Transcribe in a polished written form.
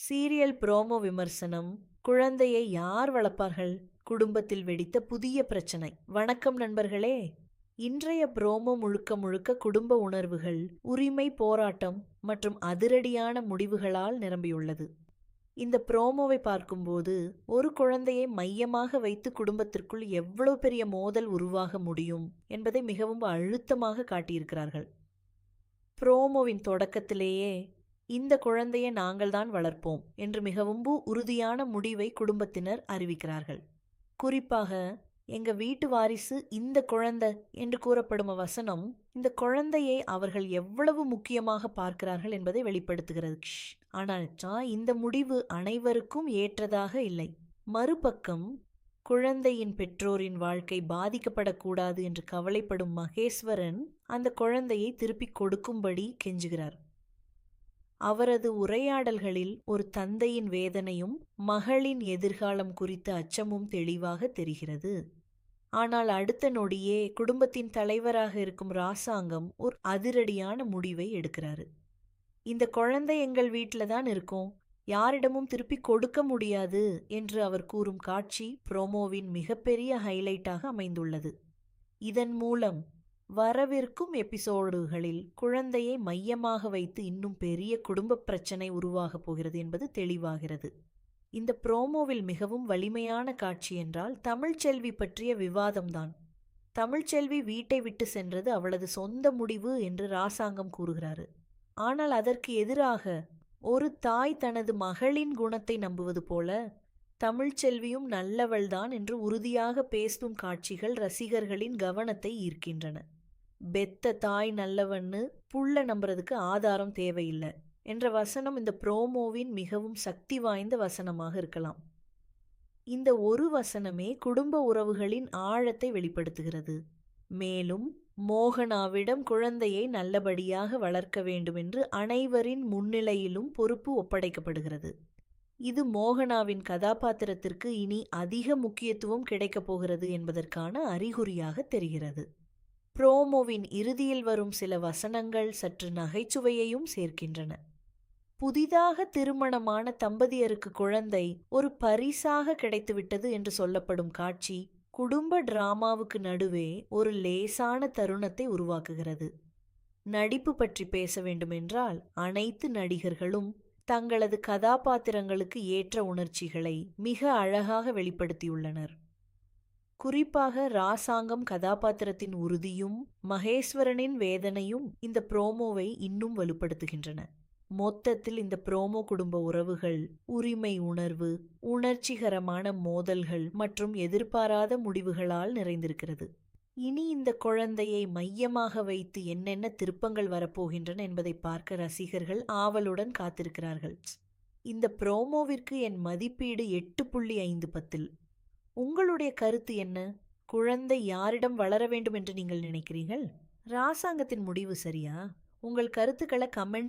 Serial promo விமர்சனம். குழந்தையை யார் வளர்ப்பார்கள்? குடும்பத்தில் வெடித்த புதிய பிரச்சனை. வணக்கம் நண்பர்களே. இன்றைய ப்ரோமோ முழுக்க முழுக்க குடும்ப உணர்வுகள், உரிமை போராட்டம் மற்றும் அதிரடியான முடிவுகளால் நிரம்பியுள்ளது. இந்த ப்ரோமோவை பார்க்கும்போது ஒரு குழந்தையை மையமாக வைத்து குடும்பத்திற்குள் எவ்வளவு பெரிய மோதல் உருவாக முடியும் என்பதை மிகவும் அழுத்தமாக காட்டியிருக்கிறார்கள். ப்ரோமோவின் தொடக்கத்திலேயே இந்த குழந்தையை நாங்கள்தான் வளர்ப்போம் என்று மிகவும் உறுதியான முடிவை குடும்பத்தினர் அறிவிக்கிறார்கள். குறிப்பாக எங்க வீட்டு வாரிசு இந்த குழந்தை என்று கூறப்படும் வசனம் இந்த குழந்தையை அவர்கள் எவ்வளவு முக்கியமாக பார்க்கிறார்கள் என்பதை வெளிப்படுத்துகிறது. ஆனால் இந்த முடிவு அனைவருக்கும் ஏற்றதாக இல்லை. மறுபக்கம் குழந்தையின் பெற்றோரின் வாழ்க்கை பாதிக்கப்படக்கூடாது என்று கவலைப்படும் மகேஸ்வரன் அந்த குழந்தையை திருப்பிக் கொடுக்கும்படி கெஞ்சுகிறார். அவரது உரையாடல்களில் ஒரு தந்தையின் வேதனையும் மகளின் எதிர்காலம் குறித்த அச்சமும் தெளிவாக தெரிகிறது. ஆனால் அடுத்த நொடியே குடும்பத்தின் தலைவராக இருக்கும் ராசாங்கம் ஒரு அதிரடியான முடிவை எடுக்கிறாரு. இந்த குழந்தை எங்கள் வீட்டில தான் இருக்கும், யாரிடமும் திருப்பி கொடுக்க முடியாது என்று அவர் கூறும் காட்சி ப்ரோமோவின் மிகப்பெரிய ஹைலைட்டாக அமைந்துள்ளது. இதன் மூலம் வரவிருக்கும் எபிசோடுகளில் குழந்தையை மையமாக வைத்து இன்னும் பெரிய குடும்ப பிரச்சனை உருவாகப் போகிறது என்பது தெளிவாகிறது. இந்த ப்ரோமோவில் மிகவும் வலிமையான காட்சி என்றால் தமிழ்ச்செல்வி பற்றிய விவாதம்தான். தமிழ்ச்செல்வி வீட்டை விட்டு சென்றது அவளது சொந்த முடிவு என்று ராசாங்கம் கூறுகிறாரு. ஆனால் அதற்கு எதிராக ஒரு தாய் தனது மகளின் குணத்தை நம்புவது போல தமிழ்ச்செல்வியும் நல்லவள்தான் என்று உறுதியாக பேசும் காட்சிகள் ரசிகர்களின் கவனத்தை ஈர்க்கின்றன. பெத்த தாய் நல்லவன்னு புள்ள நம்புறதுக்கு ஆதாரம் தேவையில்லை என்ற வசனம் இந்த ப்ரோமோவின் மிகவும் சக்தி வாய்ந்த வசனமாக இருக்கலாம். இந்த ஒரு வசனமே குடும்ப உறவுகளின் ஆழத்தை வெளிப்படுத்துகிறது. மேலும் மோகனாவிடம் குழந்தையை நல்லபடியாக வளர்க்க வேண்டும் என்று அனைவரின் முன்னிலையிலும் பொறுப்பு ஒப்படைக்கப்படுகிறது. இது மோகனாவின் கதாபாத்திரத்திற்கு இனி அதிக முக்கியத்துவம் கிடைக்கப் போகிறது என்பதற்கான அறிகுறியாக தெரிகிறது. ப்ரோமோவின் இறுதியில் வரும் சில வசனங்கள் சற்று நகைச்சுவையையும் சேர்க்கின்றன. புதிதாக திருமணமான தம்பதியருக்கு குழந்தை ஒரு பரிசாக கிடைத்துவிட்டது என்று சொல்லப்படும் காட்சி குடும்ப டிராமாவுக்கு நடுவே ஒரு லேசான தருணத்தை உருவாக்குகிறது. நடிப்பு பற்றி பேச வேண்டுமென்றால் அனைத்து நடிகர்களும் தங்களது கதாபாத்திரங்களுக்கு ஏற்ற உணர்ச்சிகளை மிக அழகாக வெளிப்படுத்தியுள்ளனர். குறிப்பாக ராசாங்கம் கதாபாத்திரத்தின் உறுதியும் மகேஸ்வரனின் வேதனையும் இந்த ப்ரோமோவை இன்னும் வலுப்படுத்துகின்றன. மொத்தத்தில் இந்த ப்ரோமோ குடும்ப உறவுகள், உரிமை உணர்வு, உணர்ச்சிகரமான மோதல்கள் மற்றும் எதிர்பாராத முடிவுகளால் நிறைந்திருக்கிறது. இனி இந்த குழந்தையை மையமாக வைத்து என்னென்ன திருப்பங்கள் வரப்போகின்றன என்பதை பார்க்க ரசிகர்கள் ஆவலுடன் காத்திருக்கிறார்கள். இந்த ப்ரோமோவிற்கு என் மதிப்பீடு 8.5/10. உங்களுடைய கருத்து என்ன? குழந்தை யாரிடம் வளர வேண்டும் என்று நீங்கள் நினைக்கிறீர்கள்? ராசாங்கத்தின் முடிவு சரியா? உங்கள் கருத்துக்களை கமெண்ட்